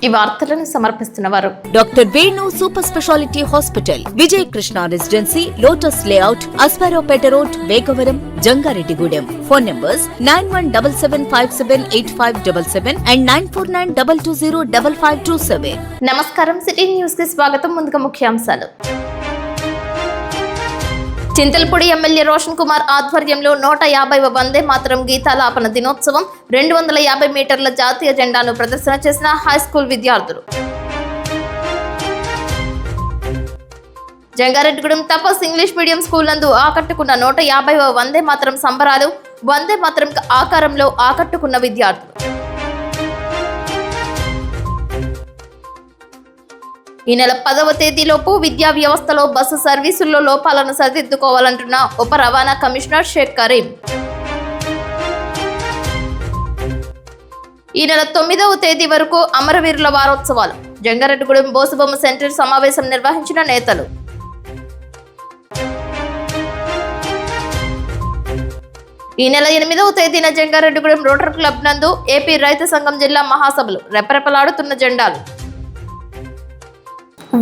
ఈ వార్తలను సమర్పిస్తున్నవారు doctor Venu super speciality hospital, Vijaya Krishna residency, lotus layout, Asparopeta road, Vegavaram, Jangareddygudem. Phone numbers 9177578577 and 9492205527. నమస్కారం, సిటీ న్యూస్ కి స్వాగతం. ముందుగా ముఖ్యాంశాలు. చింతలపూడి ఎమ్మెల్యే రోషన్ కుమార్ ఆధ్వర్యంలో 150వ వందే మాతరం గీతాలాపన దినోత్సవం, 250 మీటర్ల జాతీయ జెండాను ప్రదర్శన చేసిన హైస్కూల్ విద్యార్థులు. జంగారెడ్డిగూడెం తపస్ ఇంగ్లీష్ మీడియం స్కూల్ నందు ఆకట్టుకున్న 150వ వందే మాతరం సంబరాలు, వందే మాతరం ఆకారంలో ఆకట్టుకున్న విద్యార్థులు. ఈ నెల 10వ తేదీలోపు విద్యా వ్యవస్థలో బస్సు సర్వీసుల్లో లోపాలను సరిదిద్దుకోవాలంటున్న ఉప రవాణా కమిషనర్ షేక్ కరీం. ఈ నెల 9వ తేదీ వరకు అమరవీరుల వారోత్సవాలు, జంగారెడ్డిగూడెం బోసుబొమ్మ సెంటర్ సమావేశం నిర్వహించిన నేతలు. ఈ నెల 8వ తేదీన జంగారెడ్డిగూడెం రోటరీ క్లబ్ నందు ఏపీ రైతు సంఘం జిల్లా మహాసభలు, రెపరెపలాడుతున్న జెండాలు.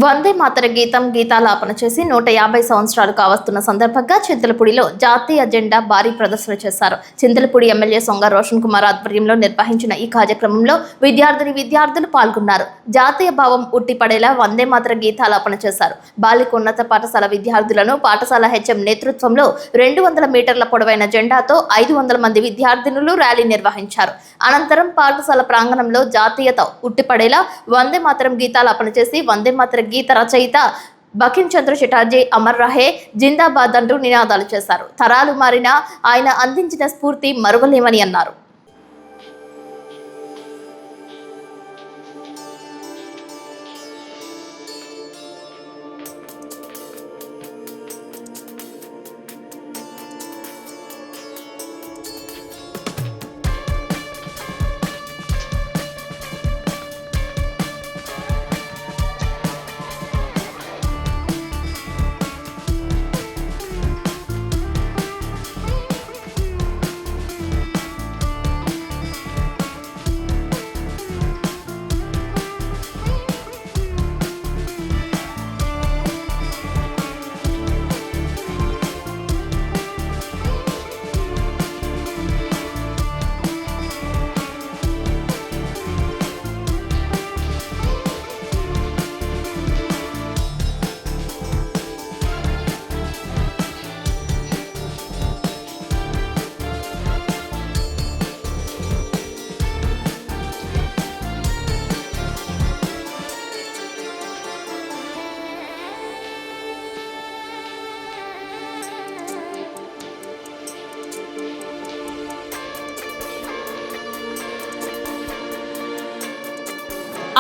వందే మాతర గీతం గీతాలాపన చేసి 150 సంవత్సరాలు కావస్తున్న సందర్భంగా చింతలపూడిలో జాతీయ జెండా భారీ ప్రదర్శన చేశారు. చింతలపూడి ఎమ్మెల్యే సొంగ రోషన్ కుమార్ ఆధ్వర్యంలో నిర్వహించిన ఈ కార్యక్రమంలో విద్యార్థులు పాల్గొన్నారు. జాతీయ భావం ఉట్టిపడేలా వందే మాతర గీతాలాపన చేశారు. బాలికోన్నత పాఠశాల విద్యార్థులను పాఠశాల హెచ్ఎం నేతృత్వంలో 200 మీటర్ల పొడవైన జెండాతో 500 మంది విద్యార్థినులు ర్యాలీ నిర్వహించారు. అనంతరం పాఠశాల ప్రాంగణంలో జాతీయత ఉట్టిపడేలా వందే మాతరం గీతాలాపన చేసి వందే మాతర గీత రచయిత బకిం చంద్ర చటర్జీ అమర్ రహే జిందాబాద్ అంటూ నినాదాలు చేశారు. తరాలు మారినా ఆయన అందించిన స్ఫూర్తి మరువలేమని అన్నారు.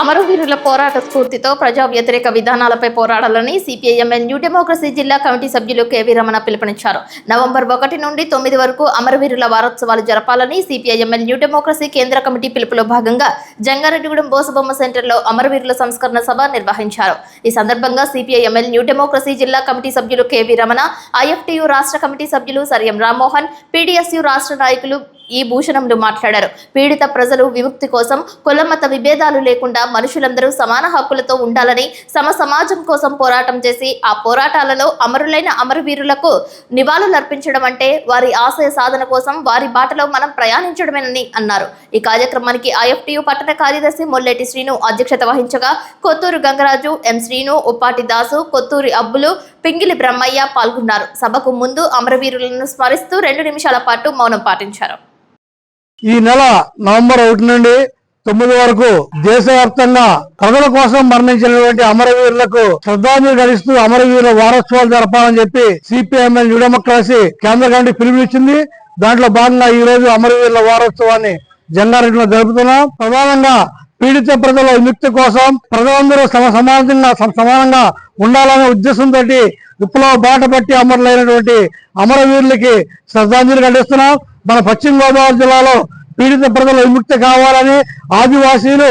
అమరవీరుల పోరాట స్ఫూర్తితో ప్రజా వ్యతిరేక విధానాలపై పోరాడాలని సిపిఐఎంఎల్ న్యూ డెమోక్రసీ జిల్లా కమిటీ సభ్యులు కేవీ రమణ పిలుపునిచ్చారు. నవంబర్ 1 నుండి 9 వరకు అమరవీరుల వారోత్సవాలు జరపాలని సిపిఐఎంఎల్ న్యూ డెమోక్రసీ కేంద్ర కమిటీ పిలుపులో భాగంగా జంగారెడ్డిగూడెం బోసుబొమ్మ సెంటర్లో అమరవీరుల సంస్కరణ సభ నిర్వహించారు. ఈ సందర్భంగా సిపిఐఎంఎల్ న్యూ డెమోక్రసీ జిల్లా కమిటీ సభ్యులు కేవీ రమణ, ఐఎఫ్టియు రాష్ట్ర కమిటీ సభ్యులు సరియం రామ్మోహన్, పీడీఎస్యు రాష్ట్ర నాయకులు ఈ భూషణంలు మాట్లాడారు. పీడిత ప్రజలు విముక్తి కోసం కులమత విభేదాలు లేకుండా మనుషులందరూ సమాన హక్కులతో ఉండాలని, సమాజం కోసం పోరాటం చేసి ఆ పోరాటాలలో అమరులైన అమరవీరులకు నివాళులర్పించడం అంటే వారి ఆశయ సాధన కోసం వారి బాటలో మనం ప్రయాణించడమేనని అన్నారు. ఈ కార్యక్రమానికి ఐఎఫ్టియు పట్టణ కార్యదర్శి మొల్లేటి శ్రీను అధ్యక్షత వహించగా కొత్తూరు గంగరాజు, ఎం శ్రీను, ఉప్పాటి దాసు, కొత్తూరి అబ్బులు, పింగిలి బ్రహ్మయ్య పాల్గొన్నారు. సభకు ముందు అమరవీరులను స్మరిస్తూ 2 నిమిషాల పాటు మౌనం పాటించారు. ఈ నెల నవంబర్ 1 నుండి 9 వరకు దేశవ్యాప్తంగా ప్రజల కోసం మరణించినటువంటి అమరవీరులకు శ్రద్ధాంజలి ఘటిస్తూ అమరవీరుల వారోత్సవాలు జరపాలని చెప్పి సిపిఐఎంఎల్ న్యూ డెమోక్రసీ కేంద్ర కమిటీ పిలుపునిచ్చింది. దాంట్లో భాగంగా ఈ రోజు అమరవీరుల వారోత్సవాన్ని జంగారెడ్డిలో జరుపుతున్నాం. ప్రధానంగా పీడిత ప్రజల విముక్తి కోసం ప్రజలందరూ సమానంగా ఉండాలనే ఉద్దేశంతో విప్లవ బాట పట్టి అమరులైనటువంటి అమరవీరులకి శ్రద్ధాంజలి ఘటిస్తున్నాం. మన పశ్చిమ గోదావరి జిల్లాలో పీడిత ప్రజల విముక్తి కావాలని, ఆదివాసీలు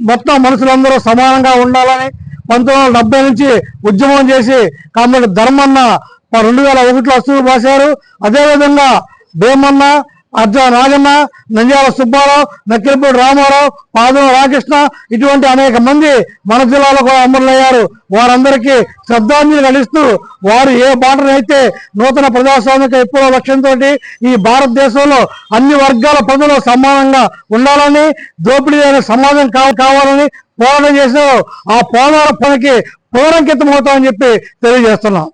మొత్తం మనుషులందరూ సమానంగా ఉండాలని 1970 నుంచి ఉద్యమం చేసి కాబట్టి ధర్మన్న 2001లో అసలు రాశారు. అదేవిధంగా భీమన్న అర్జా నాగన్న, నంద్యాల సుబ్బారావు, నక్కిలపూడి రామారావు, పాదం రామకృష్ణ ఇటువంటి అనేక మంది మన జిల్లాలో కూడా అమరులయ్యారు. వారందరికీ శ్రద్ధాంజలి ఘటిస్తూ వారు ఏ బాటనైతే నూతన ప్రజాస్వామిక విప్లవ లక్ష్యంతో ఈ భారతదేశంలో అన్ని వర్గాల ప్రజలు సమానంగా ఉండాలని, దోపిడీ అనే సమాజం కావాలని పోరాటం చేశారు. ఆ పోరాట పనికి పునరంకితం అవుతామని చెప్పి తెలియజేస్తున్నాం.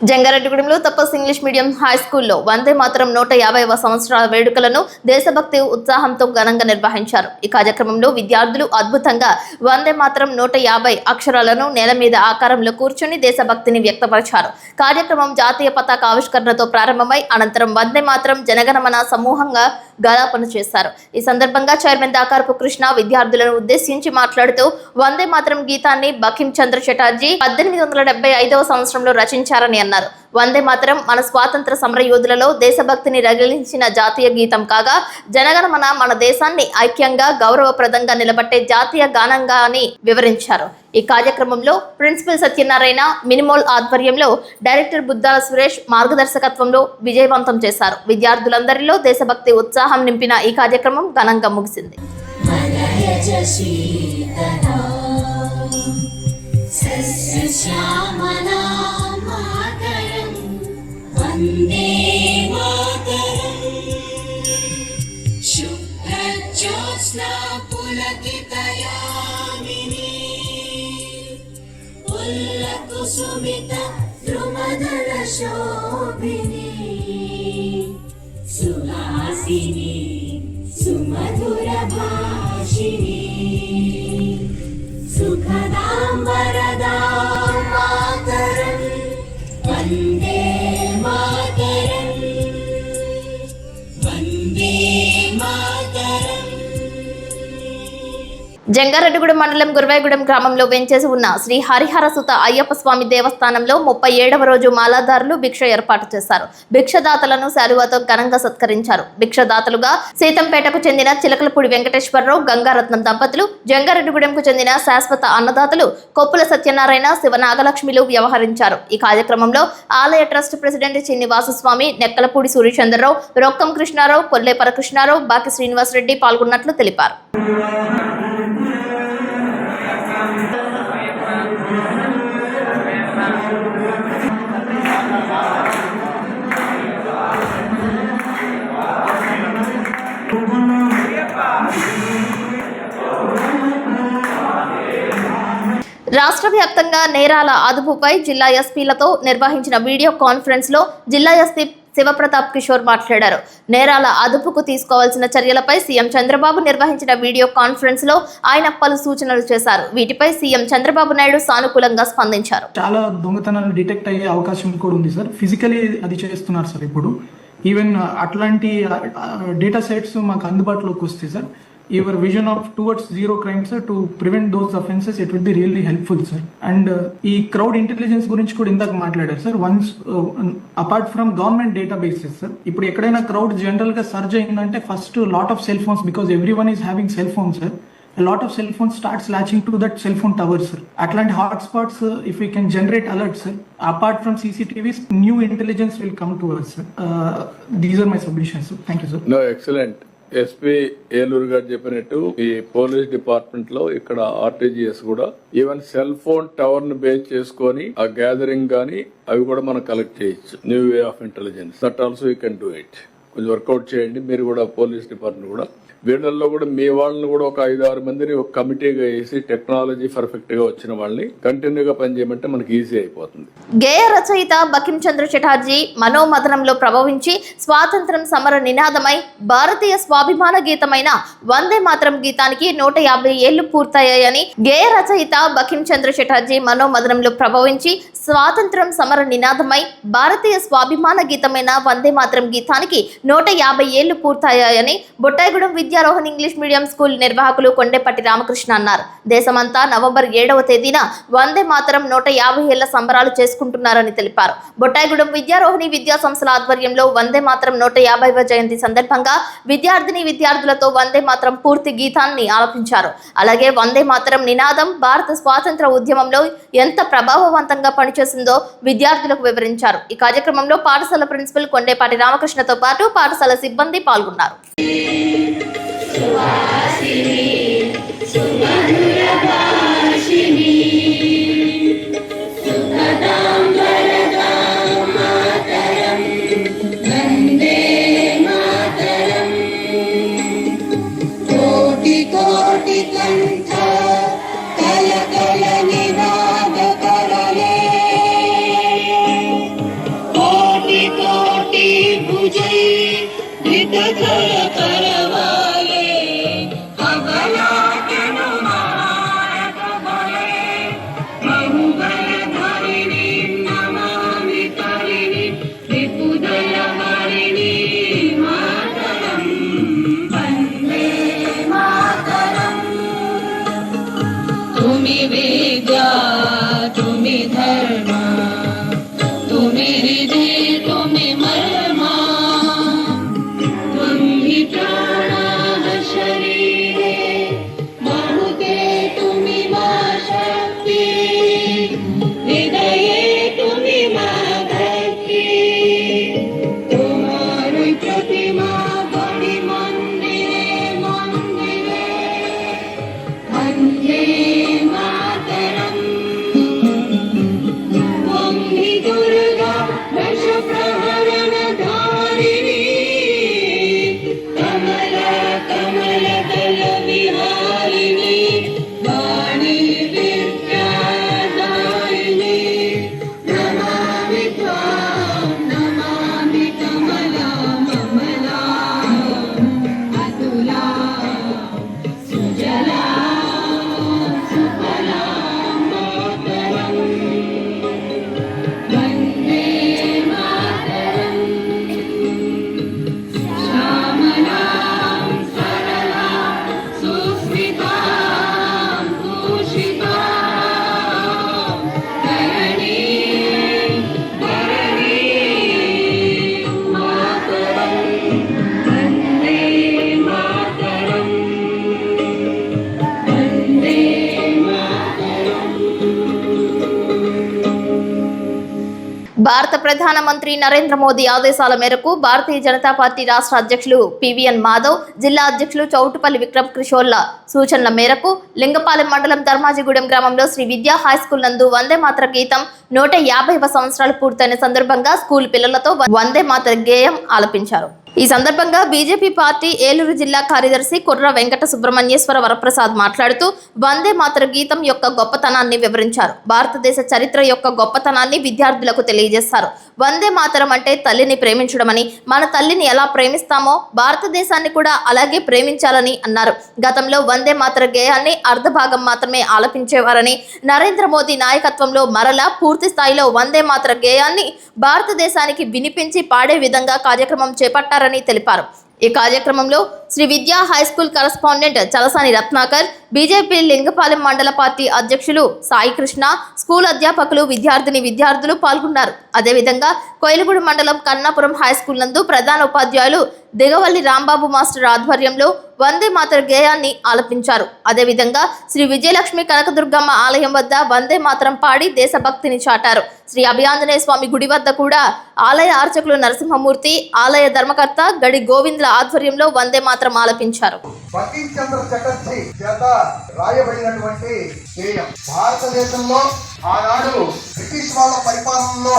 జంగారెడ్డిగూడెంలో తపస్ ఇంగ్లీష్ మీడియం హై స్కూల్లో వందే మాతరం 150వ సంవత్సరాల వేడుకలను దేశభక్తి ఉత్సాహంతో ఘనంగా నిర్వహించారు. ఈ కార్యక్రమంలో విద్యార్థులు అద్భుతంగా వందే మాతరం 150 అక్షరాలను నేల మీద ఆకారంలో కూర్చొని దేశభక్తిని వ్యక్తపరిచారు. కార్యక్రమం జాతీయ పతాక ఆవిష్కరణతో ప్రారంభమై అనంతరం వందే మాతరం జనగణమన సమూహంగా గాలాపన చేశారు. ఈ సందర్భంగా చైర్మన్ దాకారపు కృష్ణ విద్యార్థులను ఉద్దేశించి మాట్లాడుతూ వందే మాతరం గీతాన్ని బకిం చంద్ర చటర్జీ 1875వ సంవత్సరంలో రచించారని అన్నారు. వందే మాతరం మన స్వాతంత్ర సమర యోధులలో దేశభక్తిని రగిలించిన జాతీయ గీతం కాగా జనగణమన మన దేశాన్ని ఐక్యంగా గౌరవప్రదంగా నిలబట్టే జాతీయ గానంగా అని వివరించారు. ఈ కార్యక్రమంలో ప్రిన్సిపల్ సత్యనారాయణ మినిమోల్ ఆధ్వర్యంలో డైరెక్టర్ బుద్దాల సురేష్ మార్గదర్శకత్వంలో విజయవంతం చేశారు. విద్యార్థులందరిలో దేశభక్తి ఉత్సాహం నింపిన ఈ కార్యక్రమం ఘనంగా ముగిసింది. వందే మాతరం శుభ్రజ్యోత్స్నా పులకితయామినీ పుల్లకుసుమిత ద్రుమదళ శోభినీ సుహాసినీ సుమధుర భాషినీ సుఖదాం వరదాం మాతరం వందే మాతరం వందే మాతరం. జంగారెడ్డిగూడెం మండలం గురవాయిగూడెం గ్రామంలో వెంచేసి ఉన్న శ్రీ హరిహర సుత అయ్యప్ప స్వామి దేవస్థానంలో 37వ రోజు మాలాదారులు భిక్ష ఏర్పాటు చేశారు. భిక్షదాతలను శాలువాతో ఘనంగా సత్కరించారు. భిక్షదాతలుగా సీతంపేటకు చెందిన చిలకలపూడి వెంకటేశ్వరరావు, గంగారత్నం దంపతులు, జంగారెడ్డిగూడెంకు చెందిన శాశ్వత అన్నదాతలు కొప్పుల సత్యనారాయణ, శివనాగలక్ష్మిలు వ్యవహరించారు. ఈ కార్యక్రమంలో ఆలయ ట్రస్ట్ ప్రెసిడెంట్ చిన్ని వాసుస్వామి, నెక్కలపూడి సూర్యచంద్రరావు, రొక్కం కృష్ణారావు, కొల్లేపర కృష్ణారావు, బాకి శ్రీనివాసరెడ్డి పాల్గొన్నట్లు తెలిపారు. రాష్ట్ర వ్యాప్తంగా నేరాల అదుపుపై జిల్లా ఎస్పీలతో నిర్వహించిన వీడియో కాన్ఫరెన్స్ లో జిల్లా ఎస్పీ శివప్రతాప్ కిషోర్ మాట్లాడారు. నేరాల అదుపుకు తీసుకోవాల్సిన చర్యలపై సీఎం చంద్రబాబు నిర్వహించిన వీడియో కాన్ఫరెన్స్ లో ఆయన పలు సూచనలు చేశారు. వీటిపై సీఎం చంద్రబాబు నాయుడు సానుకూలంగా స్పందించారు. చాలా దొంగతనాలు డిటెక్ట్ అయ్యే అవకాశం కూడా ఉంది సార్. ఫిజికలీ అది చేస్తున్నారు సార్. ఇప్పుడు ఈవెన్ అట్లాంటి డేటా సెట్స్ మాకు అందుబాటులోకి వస్తాయి sir. Your vision of towards zero crimes to prevent those offences it will be really helpful sir. And ఈ క్రౌడ్ ఇంటెలిజెన్స్ గురించి కూడా ఇందాక మాట్లాడారు sir. Once apart from government data bases sir, ఇప్పుడు ఎక్కడైనా క్రౌడ్ జనరల్ గా సర్జ్ అయిందంటే first lot of cell phones, because every one is having cell phones sir. A lot of cell phones starts latching to that cell phone tower, sir. Atlantic hotspots, if we can generate alerts, sir. Apart from CCTVs, new intelligence will come to us, sir. These are my submissions, sir. Thank you, sir. No, excellent. SP Eluru గారు చెప్పినట్టు ఈ police department లో ఇక్కడ RTGS కూడా even cell phone tower ను base చేసుకొని ఆ gathering గానీ అవి కూడా మనం కలెక్ట్ చేయొచ్చు. New way of intelligence that also you can do it. కొంచెం వర్కౌట్ చేయండి మీరు కూడా. పోలీస్ డిపార్ట్మెంట్ కూడా వీళ్ళల్లో కూడా మీ వాళ్ళని కూడా ఒక 5-6 మందిని ఒక కమిటీగా వేసి టెక్నాలజీ పర్ఫెక్ట్ గా వచ్చిన వాళ్ళని కంటిన్యూగా పనిచేయమంటే మనకి ఈజీ అయిపోతుంది. గేయ రచయిత బకిం చంద్ర చటర్జీ మనోమథనంలో ప్రభవించి స్వాతంత్రం సమర నినాదమై భారతీయ స్వాభిమాన గీతమైన వందే మాతరం గీతానికి 150 ఏళ్లు పూర్తయ్యాయని గేయ రచయిత బకిం చంద్ర చటర్జీ మనోమథనంలో ప్రభవించి స్వాతంత్రం సమర నినాదమై భారతీయ స్వాభిమాన గీతమైన వందే మాతరం గీతానికి 150 ఏళ్లు పూర్తయ్యాయని బొట్టాయిగూడెం విద్యారోహణ్ ఇంగ్లీష్ మీడియం స్కూల్ నిర్వాహకులు కొండేపట్టి రామకృష్ణ అన్నారు. దేశమంతా నవంబర్ 7వ తేదీన వందే మాతరం 150 ఏళ్ల సంబరాలు చేసుకుంటున్నారని తెలిపారు. బొట్టాయిగూడెం విద్యారోహణి విద్యా సంస్థల ఆధ్వర్యంలో వందే మాతరం 150వ జయంతి సందర్భంగా విద్యార్థులతో వందే మాతరం పూర్తి గీతాన్ని ఆలపించారు. అలాగే వందే మాతరం నినాదం భారత స్వాతంత్ర ఉద్యమంలో ఎంత ప్రభావవంతంగా పనిచేసిందో విద్యార్థులకు వివరించారు. ఈ కార్యక్రమంలో పాఠశాల ప్రిన్సిపల్ కొండేపాటి రామకృష్ణతో పాటు పాఠశాల సిబ్బంది పాల్గొన్నారు. కోటి కోటి కంఠ కల కల నినాద కరలే కోటి కోటి భుజై వితకర కరవాలే అబలాటను మారక బలే బహుబల ధరిణి నమామి తరిణి విపుదల హరిణి మాతరం వందే మాతరం तुमि विद्या तुमि धर्म तुमि हृदय तुमि मर्मा त्वं हि प्राणः शरीरे बहुते तुमि मा शक्ति हृदये तुमि मा भक्ति तुम्हारी प्रतिमा बड़ी मंदिरे मंदिरे वन्दे मातरम् त्वं हि दुर्गा दशप्रहरणधारिणी कमला कमलदलविहारिणी वाणी विद्यादायिनी नमामि त्वां नमामि कमला ममला अतुला सुजला सुफला मातरम् वन्दे मातरम् श्यामलां सरलां सुस्मितां भूषितां धरणीं मातरम् वन्दे मातरम् वन्दे मातरम् భారత ప్రధానమంత్రి నరేంద్ర మోదీ ఆదేశాల మేరకు భారతీయ జనతా పార్టీ రాష్ట్ర అధ్యక్షులు పివిఎన్ మాధవ్, జిల్లా అధ్యక్షులు చౌటుపల్లి విక్రమ్ కిషోర్ల సూచనల మేరకు లింగపాలెం మండలం ధర్మాజిగూడెం గ్రామంలో శ్రీ విద్యా హైస్కూల్ నందు వందే మాతర గీతం 150వ సంవత్సరాలు పూర్తయిన సందర్భంగా స్కూల్ పిల్లలతో వందే మాతర గేయం ఆలపించారు. ఈ సందర్భంగా బీజేపీ పార్టీ ఏలూరు జిల్లా కార్యదర్శి కుర్ర వెంకట సుబ్రహ్మణ్యేశ్వర వరప్రసాద్ మాట్లాడుతూ వందే మాతర గీతం యొక్క గొప్పతనాన్ని వివరించారు. భారతదేశ చరిత్ర యొక్క గొప్పతనాన్ని విద్యార్థులకు తెలియజేస్తారు. వందే మాతరం అంటే తల్లిని ప్రేమించడమని, మన తల్లిని ఎలా ప్రేమిస్తామో భారతదేశాన్ని కూడా అలాగే ప్రేమించాలని అన్నారు. గతంలో వందే మాతర గేయాన్ని అర్ధభాగం మాత్రమే ఆలపించేవారని, నరేంద్ర మోదీ నాయకత్వంలో మరలా పూర్తి స్థాయిలో వందే మాతర గేయాన్ని భారతదేశానికి వినిపించి పాడే విధంగా కార్యక్రమం చేపట్టారని తెలిపారు. ఈ కార్యక్రమంలో శ్రీ విద్యా high school correspondent Chalasani Ratnakar, BJP Lingapalem మండల పార్టీ అధ్యక్షులు సాయి కృష్ణ, స్కూల్ అధ్యాపకులు, విద్యార్థులు పాల్గొన్నారు. అదేవిధంగా కోయిలగూడ మండలం కన్నాపురం హైస్కూల్ నందు ప్రధాన ఉపాధ్యాయులు దిగవల్లి రాంబాబు మాస్టర్ ఆధ్వర్యంలో వందే మాతర గేయాన్ని ఆలపించారు. అదేవిధంగా శ్రీ విజయలక్ష్మి కనకదుర్గమ్మ ఆలయం వద్ద వందే మాతరం పాడి దేశభక్తిని చాటారు. శ్రీ అభయాంజనేయ స్వామి గుడి వద్ద కూడా ఆలయ అర్చకులు నరసింహమూర్తి, ఆలయ ధర్మకర్త గడి గోవిందుల ఆధ్వర్యంలో వందే మాతరం ఆలపించారు. బంకిం చంద్ర చటర్జీ చేత రాయబడినటువంటి గేయం. భారతదేశంలో ఆనాడు బ్రిటిష్ వాళ్ళ పరిపాలనలో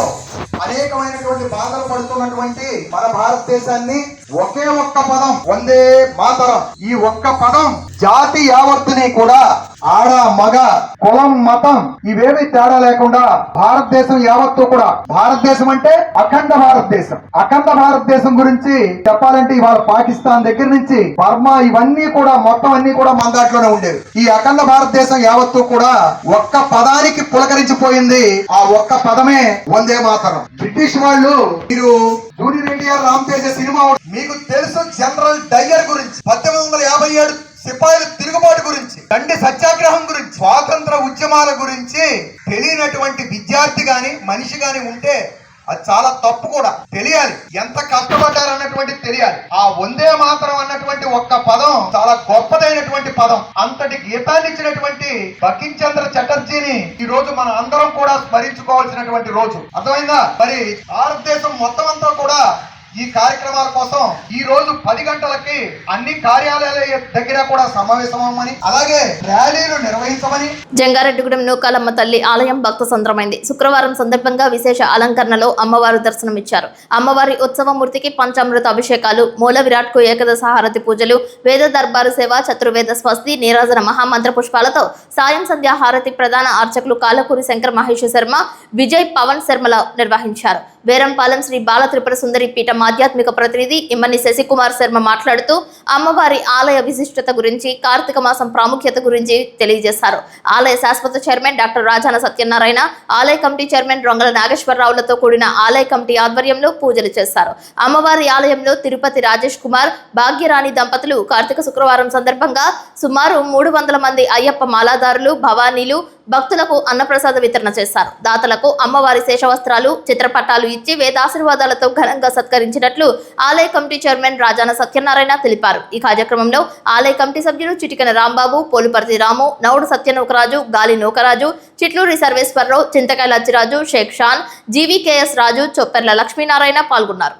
అనేకమైనటువంటి బాధలు పడుతున్నటువంటి మన భారతదేశాన్ని ఒకే ఒక్క పదం వందే మాతరం, ఈ ఒక్క పదం జాతి యావత్తుని కూడా ఆడ మగ కులం మతం ఇవేవి తేడా లేకుండా భారతదేశం యావత్తు కూడా, భారతదేశం అంటే అఖండ భారతదేశం. అఖండ భారతదేశం గురించి చెప్పాలంటే ఇవాళ పాకిస్తాన్ దగ్గర నుంచి బర్మా ఇవన్నీ కూడా మొత్తం అన్ని కూడా మన దాంట్లోనే ఉండేవి. ఈ అఖండ భారతదేశం యావత్తు కూడా ఒక్క పదానికి పులకరించిపోయింది. ఆ ఒక్క పదమే వందే మాతరం. బ్రిటిష్ వాళ్ళు, మీరు జూనియర్ ఎన్టీఆర్ రామ్ తేజ సినిమా మీకు తెలుసు, జనరల్ డయ్యర్ గురించి, 1857 సిపాయిల తిరుగుబాటు గురించి, దండి సత్యాగ్రహం గురించి, స్వాతంత్ర ఉద్యమాల గురించి తెలియనటువంటి విద్యార్థి గాని మనిషి గాని ఉంటే అది చాలా తప్పు. కూడా తెలియాలి, ఎంత కష్టపడ్డారు అన్నటువంటి తెలియాలి. ఆ వందే మాతరం అన్నటువంటి ఒక్క పదం చాలా గొప్పదైనటువంటి పదం. అంతటి గీతాన్ని ఇచ్చినటువంటి బంకిం చంద్ర చటర్జీని ఈ రోజు మన అందరం కూడా స్మరించుకోవాల్సినటువంటి రోజు. అర్థమైందా? మరి భారతదేశం మొత్తం అంతా కూడా ఈ కార్యక్రమాల కోసం ఈ రోజు 10 గంటలకి అన్ని కార్యాలయాల దగ్గర కూడా సమావేశమని, అలాగే ర్యాలీలు నిర్వహించమని. జంగారెడ్డిగూడెం నూకాలమ్మ తల్లి ఆలయం భక్త సంద్రమైంది. శుక్రవారం సందర్భంగా విశేష అలంకరణలో అమ్మవారు దర్శనమిచ్చారు. అమ్మవారి ఉత్సవమూర్తికి పంచామృత అభిషేకాలు, మూల విరాట్కు ఏకదశ హారతి పూజలు, వేద దర్బారు సేవ, చతుర్వేద స్వస్తి, నీరాజన మహామంత్ర పుష్పాలతో సాయం సంధ్యా హారతి ప్రధాన అర్చకులు కాలకూరి శంకర్ మహేష్ శర్మ, విజయ్ పవన్ శర్మల నిర్వహించారు. వేరంపాలెం శ్రీ బాల త్రిపుర సుందరి పీఠం ఆధ్యాత్మిక ప్రతినిధి ఇమ్మని శశికుమార్ శర్మ మాట్లాడుతూ అమ్మవారి ఆలయ విశిష్టత గురించి, కార్తీక మాసం ప్రాముఖ్యత గురించి తెలియజేశారు. ఆలయ శాశ్వత చైర్మన్ డాక్టర్ రాజాన సత్యనారాయణ, ఆలయ కమిటీ చైర్మన్ రొంగల నాగేశ్వరరావులతో కూడిన ఆలయ కమిటీ ఆధ్వర్యంలో పూజలు చేశారు. అమ్మవారి ఆలయంలో తిరుపతి రాజేష్ కుమార్, భాగ్యరాణి దంపతులు కార్తీక శుక్రవారం సందర్భంగా సుమారు 300 మంది అయ్యప్ప మాలాదారులు, భవానీలు భక్తులకు అన్నప్రసాద వితరణ చేశారు. దాతలకు అమ్మవారి శేషవస్త్రాలు, చిత్రపటాలు ఇచ్చి వేదాశీర్వాదాలతో ఘనంగా సత్కరించినట్లు ఆలయ కమిటీ చైర్మన్ రాజాన సత్యనారాయణ తెలిపారు. ఈ కార్యక్రమంలో ఆలయ కమిటీ సభ్యులు చిటికెన రాంబాబు, పోలుపర్తి రాము, నౌడు సత్యనూకరాజు, గాలి నూకరాజు, చిట్లూరి సర్వేశ్వరరావు, చింతకాయల అచ్చిరాజు, షేక్ షాన్, జీవీకేఎస్ రాజు, చొప్పెర్ల లక్ష్మీనారాయణ పాల్గొన్నారు.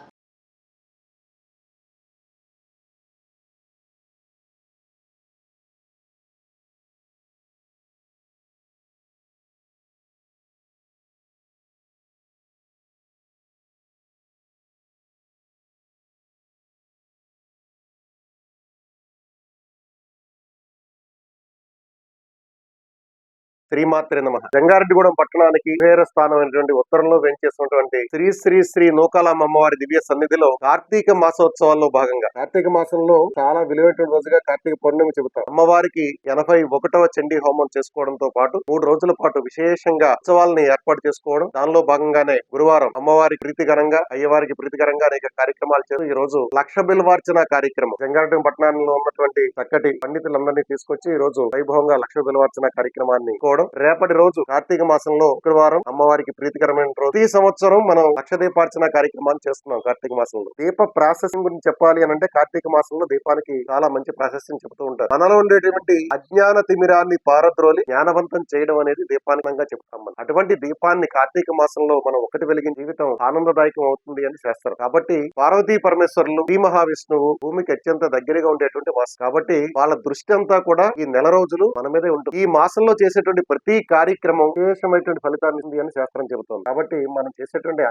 శ్రీమాత్రే నమః. జంగారెడ్డిగూడెం పట్టణానికి వేరే స్థానమైనటువంటి ఉత్తరంలో వెంచేసినటువంటి శ్రీ శ్రీ శ్రీ నూకాలమ్మ అమ్మవారి దివ్య సన్నిధిలో కార్తీక మాసోత్సవాల్లో భాగంగా కార్తీక మాసంలో చాలా విలువైన రోజుగా కార్తీక పౌర్ణమి చెబుతాం. అమ్మవారికి 81వ చండీ హోమం చేసుకోవడంతో పాటు 3 రోజుల పాటు విశేషంగా ఉత్సవాలని ఏర్పాటు చేసుకోవడం, దానిలో భాగంగానే గురువారం అమ్మవారికి ప్రీతికరంగా, అయ్యవారికి ప్రీతికరంగా అనేక కార్యక్రమాలు చేస్తూ ఈ రోజు లక్ష బిల్వార్చన కార్యక్రమం జంగారెడ్డి పట్టణంలో ఉన్నటువంటి చక్కటి పండితులందరినీ తీసుకొచ్చి ఈ రోజు వైభవంగా లక్ష బిల్వార్చన కార్యక్రమాన్ని రేపటి రోజు కార్తీక మాసంలో శుక్రవారం అమ్మవారికి ప్రీతికరమైన రోజు. ప్రతి సంవత్సరం మనం లక్ష దీపార్చన కార్యక్రమాన్ని చేస్తున్నాం. కార్తీక మాసంలో దీప ప్రాశస్యం గురించి చెప్పాలి అని అంటే కార్తీక మాసంలో దీపానికి చాలా మంచి ప్రాశస్యం చెబుతూ ఉంటారు. మనలో ఉండేటువంటి అజ్ఞాన తిమిరాన్ని పారద్రోలి జ్ఞానవంతం చేయడం అనేది దీపానికంగా చెప్తాం. మనం అటువంటి దీపాన్ని కార్తీక మాసంలో మనం ఒకటి వెలిగిన జీవితం ఆనందదాయకం అవుతుంది అని చేస్తారు. కాబట్టి పార్వతీ పరమేశ్వరులు, శ్రీ మహావిష్ణువు భూమికి అత్యంత దగ్గరగా ఉండేటువంటి మాసం కాబట్టి వాళ్ళ దృష్టి అంతా కూడా ఈ నెల రోజులు మన మీదే ఉంటుంది. ఈ మాసంలో చేసేటువంటి ప్రతి కార్యక్రమం విశేషమైనటువంటి ఫలితాన్ని ఇస్తుంది అని శాస్త్రం చెబుతోంది. కాబట్టి మనం చేసేటువంటి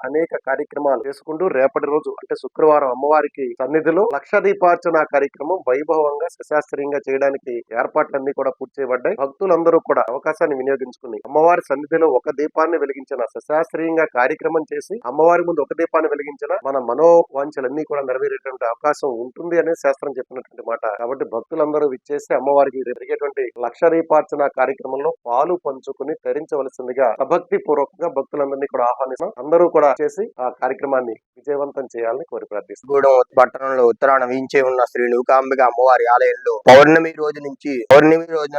అనేక కార్యక్రమాలు చేసుకుంటూ రేపటి రోజు అంటే శుక్రవారం అమ్మవారికి సన్నిధిలో లక్ష దీపార్చన కార్యక్రమం వైభవంగా శాస్త్రీయంగా చేయడానికి ఏర్పాట్లన్నీ కూడా పూర్తి చేయబడ్డాయి. భక్తులందరూ కూడా అవకాశాన్ని వినియోగించుకుని అమ్మవారి సన్నిధిలో ఒక దీపాన్ని వెలిగించిన శాస్త్రీయంగా కార్యక్రమం చేసి అమ్మవారి ముందు ఒక దీపాన్ని వెలిగించిన మన మనోవాంఛలన్నీ కూడా నెరవేరేటువంటి అవకాశం ఉంటుంది అనే శాస్త్రం చెప్పినటువంటి మాట. కాబట్టి భక్తులందరూ విచ్చేసి అమ్మవారికి జరిగేటువంటి లక్ష దీపార్చన కార్యక్రమంలో పాలు పంచుకుని తరించవలసిందిగా భక్తి పూర్వకంగా భక్తులందరినీ కూడా ఆహ్వానిస్తాం. అందరూ కూడా చేసి ఆ కార్యక్రమాన్ని విజయవంతం చేయాలని కోరి ప్రార్థిస్తాం. గూడెం పట్టణంలో ఉత్తరాన వీంచే ఉన్న శ్రీ నూకాంబిక అమ్మవారి ఆలయంలో పౌర్ణమి రోజు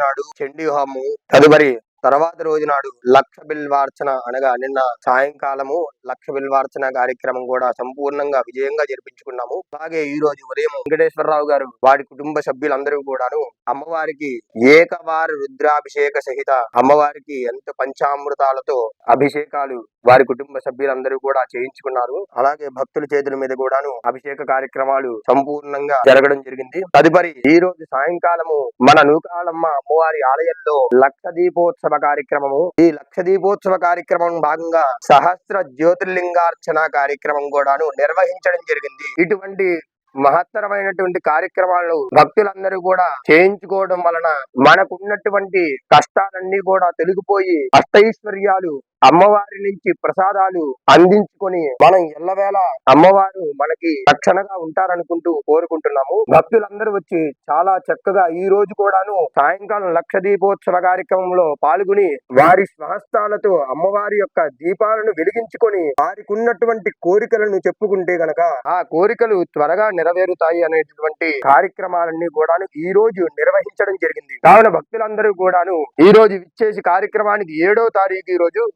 నాడు చండీ హోమం, తదుపరి తర్వాత రోజు నాడు లక్ష బిల్వార్చన అనగా నిన్న సాయంకాలము లక్ష బిల్వార్చన కార్యక్రమం కూడా సంపూర్ణంగా విజయంగా జరిపించుకున్నాము. అలాగే ఈ రోజు ఉదయం వెంకటేశ్వరరావు గారు వారి కుటుంబ సభ్యులందరూ కూడాను అమ్మవారికి ఏకవార రుద్రాభిషేక సహిత అమ్మవారికి ఎంత పంచామృతాలతో అభిషేకాలు వారి కుటుంబ సభ్యులందరూ కూడా చేయించుకున్నారు. అలాగే భక్తుల చేతుల మీద కూడాను అభిషేక కార్యక్రమాలు సంపూర్ణంగా జరగడం జరిగింది. తదుపరి ఈ రోజు సాయంకాలము మన నూకాలమ్మ అమ్మవారి ఆలయంలో లక్ష దీపోత్సవ కార్యక్రమము, ఈ లక్ష దీపోత్సవ కార్యక్రమం భాగంగా సహస్ర జ్యోతిర్లింగార్చన కార్యక్రమం కూడాను నిర్వహించడం జరిగింది. ఇటువంటి మహత్తరమైనటువంటి కార్యక్రమాలను భక్తులందరూ కూడా చేయించుకోవడం వలన మనకున్నటువంటి కష్టాలన్నీ కూడా తొలగిపోయి అష్టైశ్వర్యాలు అమ్మవారి నుంచి ప్రసాదాలు అందించుకొని మనం ఎల్లవేళ అమ్మవారు మనకి రక్షణగా ఉంటారనుకుంటూ కోరుకుంటున్నాము. భక్తులందరూ వచ్చి చాలా చక్కగా ఈ రోజు కూడాను సాయంకాలం లక్ష దీపోత్సవ కార్యక్రమంలో పాల్గొని వారి స్వహస్తాలతో అమ్మవారి యొక్క దీపాలను వెలిగించుకొని వారికి ఉన్నటువంటి కోరికలను చెప్పుకుంటే గనక ఆ కోరికలు త్వరగా నెరవేరుతాయి అనేటటువంటి కార్యక్రమాలన్నీ కూడాను ఈ రోజు నిర్వహించడం జరిగింది. కావున భక్తులందరూ కూడాను ఈ రోజు విచ్చేసి కార్యక్రమానికి 7వ తారీఖు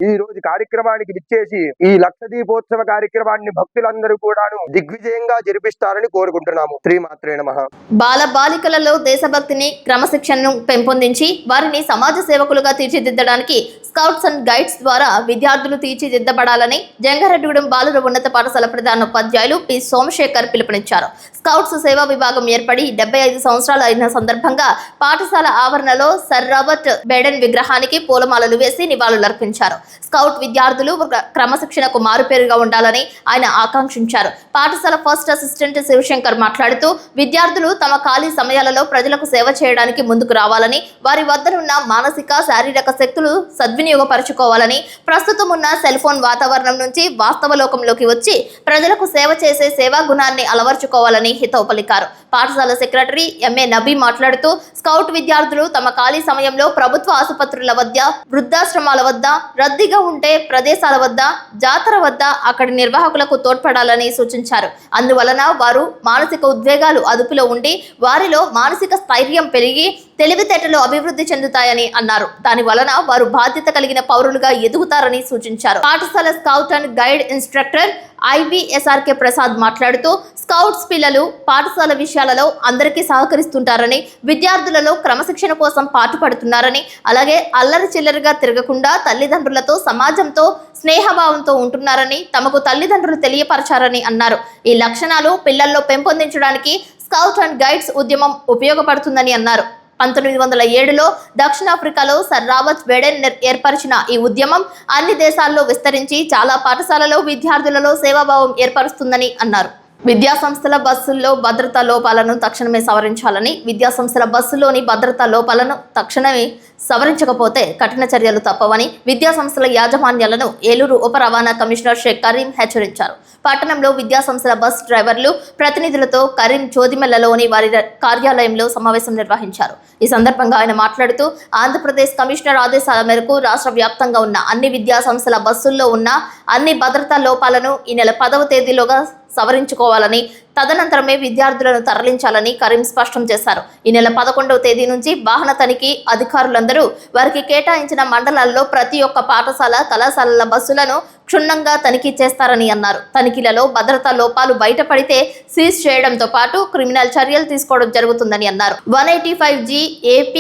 ఈ రోజు కార్యక్రమానికి విచ్చేసి ఈ లక్ష దీపోత్సవ కార్యక్రమాన్ని భక్తులందరూ కూడాను దిగ్విజయంగా జరిపిస్తారని కోరుకుంటున్నాము. శ్రీమాత్రే నమః. బాల బాలికలలో దేశభక్తిని క్రమశిక్షణను పెంపొందించి వారిని సమాజ సేవకులుగా తీర్చిదిద్దడానికి స్కౌట్స్ అండ్ గైడ్స్ ద్వారా విద్యార్థులు తీర్చిదిద్దబడాలని జంగారెడ్డిగూడెం బాలుర ఉన్నత పాఠశాల ప్రధానోపాధ్యాయులు పి సోమశేఖర్ పిలుపునిచ్చారు. స్కౌట్స్ సేవా విభాగం ఏర్పడి 75 సంవత్సరాలు అయిన సందర్భంగా పాఠశాల ఆవరణలో సర్ రాబర్ట్ బేడెన్ విగ్రహానికి పూలమాలలు వేసి నివాళులర్పించారు. స్కౌట్ విద్యార్థులు క్రమశిక్షణకు మారుపేరుగా ఉండాలని ఆయన ఆకాంక్షించారు. పాఠశాల ఫస్ట్ అసిస్టెంట్ శివశంకర్ మాట్లాడుతూ విద్యార్థులు తమ ఖాళీ సమయాలలో ప్రజలకు సేవ చేయడానికి ముందుకు రావాలని, వారి వద్దనున్న మానసిక శారీరక శక్తులు సద్వినియోగపరచుకోవాలని, ప్రస్తుతం ఉన్న సెల్ ఫోన్ వాతావరణం నుంచి వాస్తవ లోకంలోకి వచ్చి ప్రజలకు సేవ చేసే సేవా గుణాన్ని అలవర్చుకోవాలని హితవు పలికారు. పాఠశాల సెక్రటరీ ఎంఏ నబీ మాట్లాడుతూ స్కౌట్ విద్యార్థులు తమ ఖాళీ సమయంలో ప్రభుత్వ ఆసుపత్రుల వద్ద, వృద్ధాశ్రమాల వద్ద, రద్దీగా ఉంటే ప్రదేశాల వద్ద, జాతర వద్ద అక్కడి నిర్వాహకులకు తోడ్పడాలని సూచించారు. అందువలన వారు మానసిక ఉద్వేగాలు అదుపులో ఉండి వారిలో మానసిక స్థైర్యం పెరిగి తెలివితేటలు అభివృద్ధి చెందుతాయని అన్నారు. దాని వలన వారు బాధ్యత కలిగిన పౌరులుగా ఎదుగుతారని సూచించారు. పాఠశాల scout and guide instructor IVSRK Prasad మాట్లాడుతూ స్కౌట్స్ పిల్లలు పాఠశాల విషయాలలో అందరికీ సహకరిస్తుంటారని, విద్యార్థులలో క్రమశిక్షణ కోసం పాటుపడుతున్నారని, అలాగే అల్లరి చిల్లరిగా తిరగకుండా తల్లిదండ్రులతో సమాజంతో స్నేహభావంతో ఉంటున్నారని తమకు తల్లిదండ్రులు తెలియపరచారని అన్నారు. ఈ లక్షణాలు పిల్లల్లో పెంపొందించడానికి స్కౌట్ అండ్ గైడ్స్ ఉద్యమం ఉపయోగపడుతుందని అన్నారు. 1907లో దక్షిణాఫ్రికాలో సర్ రాబర్ట్ బేడెన్ ఏర్పరిచిన ఈ ఉద్యమం అన్ని దేశాల్లో విస్తరించి చాలా పాఠశాలలో విద్యార్థులలో సేవాభావం ఏర్పరుస్తుందని అన్నారు. విద్యాసంస్థల బస్సుల్లో భద్రతా లోపాలను తక్షణమే సవరించాలని, విద్యాసంస్థల బస్సులోని భద్రతా లోపాలను తక్షణమే సవరించకపోతే కఠిన చర్యలు తప్పవని విద్యాసంస్థల యాజమాన్యాలను ఏలూరు ఉప రవాణా కమిషనర్ షేక్ కరీం హెచ్చరించారు. పట్టణంలో విద్యాసంస్థల బస్ డ్రైవర్లు ప్రతినిధులతో కరీం చోదిమెల్లలోని వారి కార్యాలయంలో సమావేశం నిర్వహించారు. ఈ సందర్భంగా ఆయన మాట్లాడుతూ ఆంధ్రప్రదేశ్ కమిషనర్ ఆదేశాల మేరకు రాష్ట్ర వ్యాప్తంగా ఉన్న అన్ని విద్యాసంస్థల బస్సుల్లో ఉన్న అన్ని భద్రతా లోపాలను ఈ నెల 10వ తేదీలోగా సవరించుకోవాలని, తదనంతరమే విద్యార్థులను తరలించాలని కరీం స్పష్టం చేశారు. ఈ నెల 11వ తేదీ నుంచి వాహన తనిఖీ అధికారులందరూ వారికి కేటాయించిన మండలాల్లో ప్రతి ఒక్క పాఠశాల, కళాశాలల బస్సులను క్షుణ్ణంగా తనిఖీ చేస్తారని అన్నారు. తనిఖీలలో భద్రతా లోపాలు బయటపడితే సీజ్ చేయడంతో పాటు క్రిమినల్ చర్యలు తీసుకోవడం జరుగుతుందని అన్నారు. 185G AP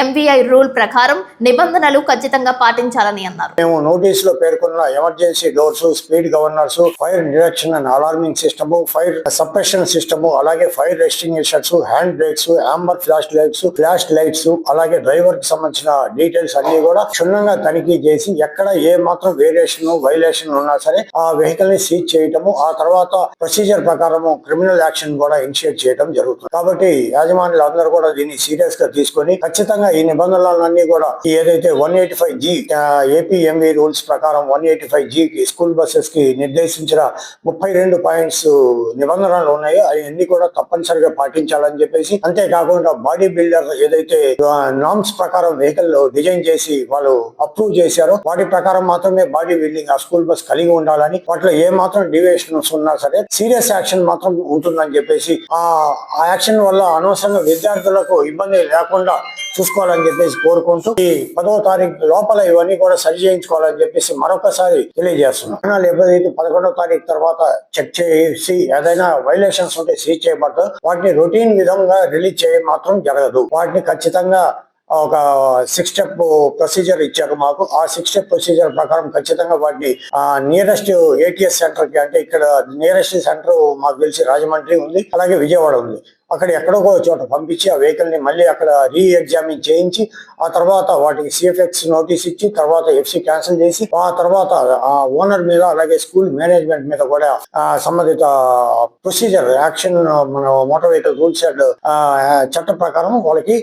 MVI రూల్ ప్రకారం నిబంధనలు ఖచ్చితంగా పాటించాలని అన్నారు. మేము నోటీసులో పేర్కొన్న emergency doors, speed governors, fire detection and alarming system, fire suppression system, అలాగే fire extinguishers, hand brakes, amber flash lights, అలాగే డ్రైవర్ కి సంబంధించిన డీటెయిల్స్ అన్ని కూడా క్షుణ్ణంగా తనిఖీ చేసి ఎక్కడ ఏ మాత్రం వైలేషన్ ఉన్నా సరే ఆ వెహికల్ ని సీజ్ చేయటము, ఆ తర్వాత ప్రొసీజర్ ప్రకారము క్రిమినల్ యాక్షన్ కూడా ఇనిషియేట్ చేయడం జరుగుతుంది. కాబట్టి యాజమాన్యులు అందరూ కూడా దీన్ని సీరియస్ గా తీసుకొని ఖచ్చితంగా ఈ నిబంధనలన్నీ కూడా ఏదైతే 185G APMV రూల్స్ ప్రకారం 185G స్కూల్ బస్సెస్ కి నిర్దేశించిన 32 పాయింట్స్ నిబంధనలు ఉన్నాయో అవన్నీ కూడా తప్పనిసరిగా పాటించాలని చెప్పేసి, అంతేకాకుండా బాడీ బిల్డర్ ఏదైతే నామ్స్ ప్రకారం వెహికల్ డిజైన్ చేసి వాళ్ళు అప్రూవ్ చేశారో వాటి ప్రకారం మాత్రమే బాడీ బిల్డింగ్ ఆ స్కూల్ బస్ కలిగి ఉండాలని, వాటిలో ఏ మాత్రం డివియేషన్స్ ఉన్నా సరే సీరియస్ యాక్షన్ మాత్రం ఉంటుందని చెప్పేసి, ఆ యాక్షన్ వల్ల అనవసరంగా విద్యార్థులకు ఇబ్బంది లేకుండా చూసుకోవాలని చెప్పేసి కోరుకుంటూ ఈ 10వ తారీఖు లోపల ఇవన్నీ కూడా సరి చేయించుకోవాలని చెప్పేసి మరొకసారి తెలియజేస్తున్నాం. ఎప్పుడైతే 11వ తారీఖు తర్వాత చెక్ చేసి ఏదైనా వైలేషన్స్ ఉంటే సీజ్ చేయబడతారు. వాటిని రొటీన్ విధంగా రిలీజ్ చేయడం మాత్రం జరగదు. వాటిని ఖచ్చితంగా ఒక 6 స్టెప్ ప్రొసీజర్ ఇచ్చారు మాకు. ఆ 6 స్టెప్ ప్రొసీజర్ ప్రకారం ఖచ్చితంగా వాటిని నియరెస్ట్ ATS సెంటర్ కి, అంటే ఇక్కడ నియరెస్ట్ సెంటర్ మాకు తెలిసి రాజమండ్రి ఉంది, అలాగే విజయవాడ ఉంది, అక్కడ ఎక్కడో చోట పంపించి ఆ వెహికల్ ని మళ్ళీ అక్కడ ఎగ్జామిన్ చేయించి ఆ తర్వాత వాటికి CFX నోటీస్ ఇచ్చి తర్వాత FC క్యాన్సిల్ చేసి ఆ తర్వాత ఆ ఓనర్ మీద అలాగే స్కూల్ మేనేజ్మెంట్ మీద కూడా సంబంధిత ప్రొసీజర్ యాక్షన్ మన మోటార్ వెహికల్ రూల్స్ అండ్ చట్ట ప్రకారం వాళ్ళకి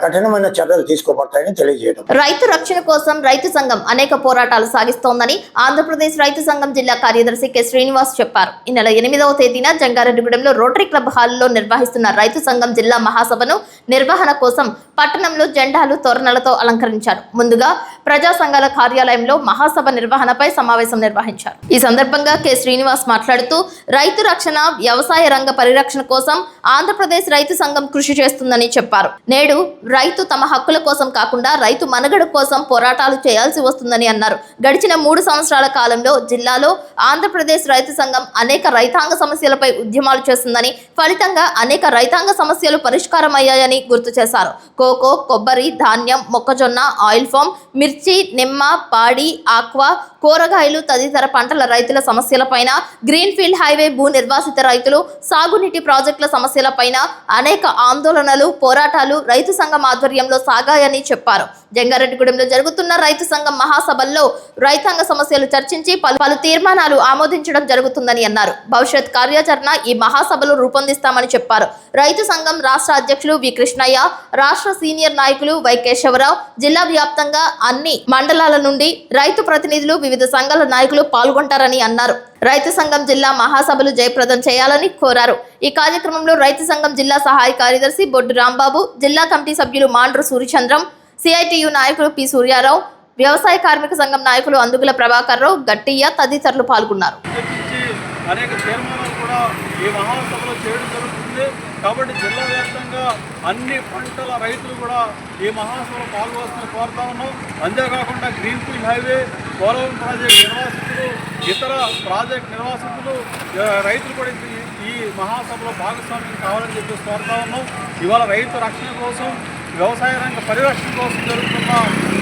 కఠినమైన చర్యలు తీసుకోబడతాయని తెలియజేయడం. రైతు రక్షణ కోసం రైతు సంఘం అనేక పోరాటాలు సాగిస్తోందని ఆంధ్రప్రదేశ్ రైతు సంఘం జిల్లా కార్యదర్శి కె శ్రీనివాస్ చెప్పారు. ఈ నెల 8వ తేదీన జంగారెడ్డిగూడెంలో రోటరీ క్లబ్ హాల్లో నిర్వహిస్తున్న రైతు సంఘం జిల్లా మహాసభను నిర్వహణ కోసం పట్టణంలో జెండాలు, తోరణాలతో అలంకరించారు. ముందుగా ప్రజా సంఘాల కార్యాలయంలో మహాసభ నిర్వహణపై సమావేశం నిర్వహించారు. ఈ సందర్భంగా కె శ్రీనివాస్ మాట్లాడుతూ రైతు రక్షణ, వ్యవసాయ రంగ పరిరక్షణ కోసం ఆంధ్రప్రదేశ్ రైతు సంఘం కృషి చేస్తుందని చెప్పారు. నేడు రైతు తమ హక్కుల కోసం కాకుండా రైతు మనుగడ కోసం పోరాటాలు చేయాల్సి వస్తుందని అన్నారు. గడిచిన 3 సంవత్సరాల కాలంలో జిల్లాలో ఆంధ్రప్రదేశ్ రైతు సంఘం అనేక రైతాంగ సమస్యలపై ఉద్యమాలు చేస్తుందని, ఫలితంగా అనేక రైతాంగ సమస్యలు పరిష్కారం అయ్యాయని గుర్తు చేశారు. కోకో, కొబ్బరి, ధాన్యం, మొక్కజొన్న, ఆయిల్ ఫామ్, మిర్చి, నిమ్మ, పాడి, ఆక్వా, కూరగాయలు తదితర పంటల రైతుల సమస్యలపైన, గ్రీన్ఫీల్డ్ హైవే భూ నిర్వాసిత రైతులు, సాగునీటి ప్రాజెక్టుల సమస్యలపైన అనేక ఆందోళనలు, పోరాటాలు రైతు సంఘం ఆధ్వర్యంలో సాగాయని చెప్పారు. జంగారెడ్డిగూడెంలో జరుగుతున్న రైతు సంఘం మహాసభల్లో రైతాంగ సమస్యలు చర్చించి పలు తీర్మానాలు ఆమోదించడం జరుగుతుందని అన్నారు. భవిష్యత్ కార్యాచరణ ఈ మహాసభలో రూపొందిస్తామని చెప్పారు. రైతు సంఘం రాష్ట్ర అధ్యక్షులు వి కృష్ణయ్య, రాష్ట్ర సీనియర్ నాయకులు వై కేశవరావు, జిల్లా వ్యాప్తంగా అన్ని మండలాల నుండి రైతు ప్రతినిధులు, వివిధ సంఘాల నాయకులు పాల్గొంటారని అన్నారు. రైతు సంఘం జిల్లా మహాసభలు జయప్రదం చేయాలని కోరారు. ఈ కార్యక్రమంలో రైతు సంఘం జిల్లా సహాయ కార్యదర్శి బొడ్డు రాంబాబు, జిల్లా కమిటీ సభ్యులు మాండ్రు సూర్యచంద్రం, సిఐటియు నాయకులు పి సూర్యారావు, వ్యవసాయ కార్మిక సంఘం నాయకులు అందుగుల ప్రభాకర్ రావు, గట్టియ్య తదితరులు పాల్గొన్నారు. అనేక తీర్మానాలు కూడా ఈ మహాసభలో చేయడం జరుగుతుంది. కాబట్టి జిల్లా వ్యాప్తంగా అన్ని పంటల రైతులు కూడా ఈ మహాసభలో పాల్గొవాల్సిన కోరుతా ఉన్నాం. అంతేకాకుండా గ్రీన్ఫీల్డ్ హైవే, పోలవరం ప్రాజెక్ట్ నిర్వాసితులు, ఇతర ప్రాజెక్ట్ నిర్వాసితులు, రైతులు కూడా ఈ మహాసభలో భాగస్వామ్యం కావాలని చెప్పేసి కోరుతా ఉన్నాం. ఇవాళ రైతు రక్షణ కోసం, వ్యవసాయ రంగ పరిరక్షణ కోసం జరుగుతున్న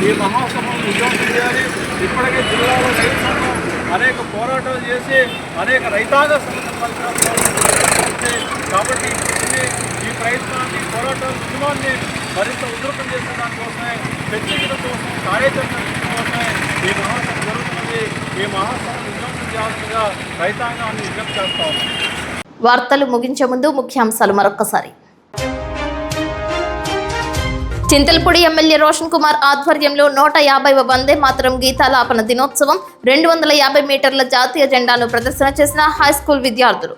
ఈ మహాసభను విజయవంతం చేయాలి. ఇప్పటికే జిల్లాలో రైతు సంఘం అనేక పోరాటాలు చేసి అనేక రైతాంగ సమస్యల పరిష్కారం. కాబట్టి ఈ ప్రయత్నాన్ని, పోరాటాల ఉద్యమాన్ని మరింత ఉధృతం చేసే దానికోసమే, చర్చించడం కోసం, కార్యాచరణ కోసమే ఈ మహాసభ జరుగుతున్నది. ఈ మహాసభను విజయవంతం చేయాల్సిందిగా రైతాంగాన్ని విజ్ఞప్తి చేస్తా ఉన్నాం. వార్తలు ముగించే ముందు ముఖ్యాంశాలు మరొక్కసారి. చింతలపూడి ఎమ్మెల్యే రోషన్ కుమార్ ఆధ్వర్యంలో 150వ వందే మాతరం గీతాలాపన దినోత్సవం, 250 మీటర్ల జాతీయ జెండాను ప్రదర్శన చేసిన హైస్కూల్ విద్యార్థులు.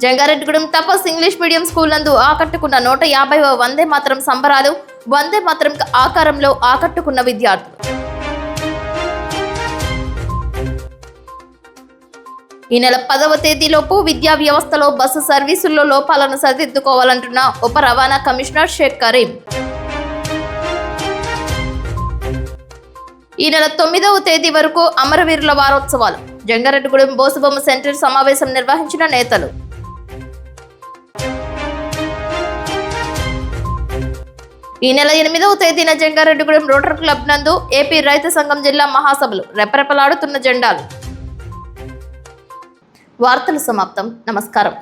జంగారెడ్డిగూడెం తపస్ ఇంగ్లీష్ మీడియం స్కూల్ నందు ఆకట్టుకున్న 150వ వందే మాతరం సంబరాలు, వందే మాతరం ఆకారంలో ఆకట్టుకున్న విద్యార్థులు. ఈ నెల 10వ తేదీలోపు విద్యా వ్యవస్థలో బస్సు సర్వీసుల్లో లోపాలను సరిదిద్దుకోవాలంటున్న ఉప రవాణా కమిషనర్ షేక్ కరీం. ఈ నెల 9వ తేదీ వరకు అమరవీరుల వారోత్సవాలు, జంగారెడ్డిగూడెం బోసుబొమ్మ సెంటర్ సమావేశం నిర్వహించిన నేతలు. ఈ నెల 8వ తేదీన జంగారెడ్డిగూడెం రోటరీ క్లబ్ నందు ఏపీ రైతు సంఘం జిల్లా మహాసభలు, రెపరెపలాడుతున్న జెండాలు. వార్తలు సమాప్తం. నమస్కారం.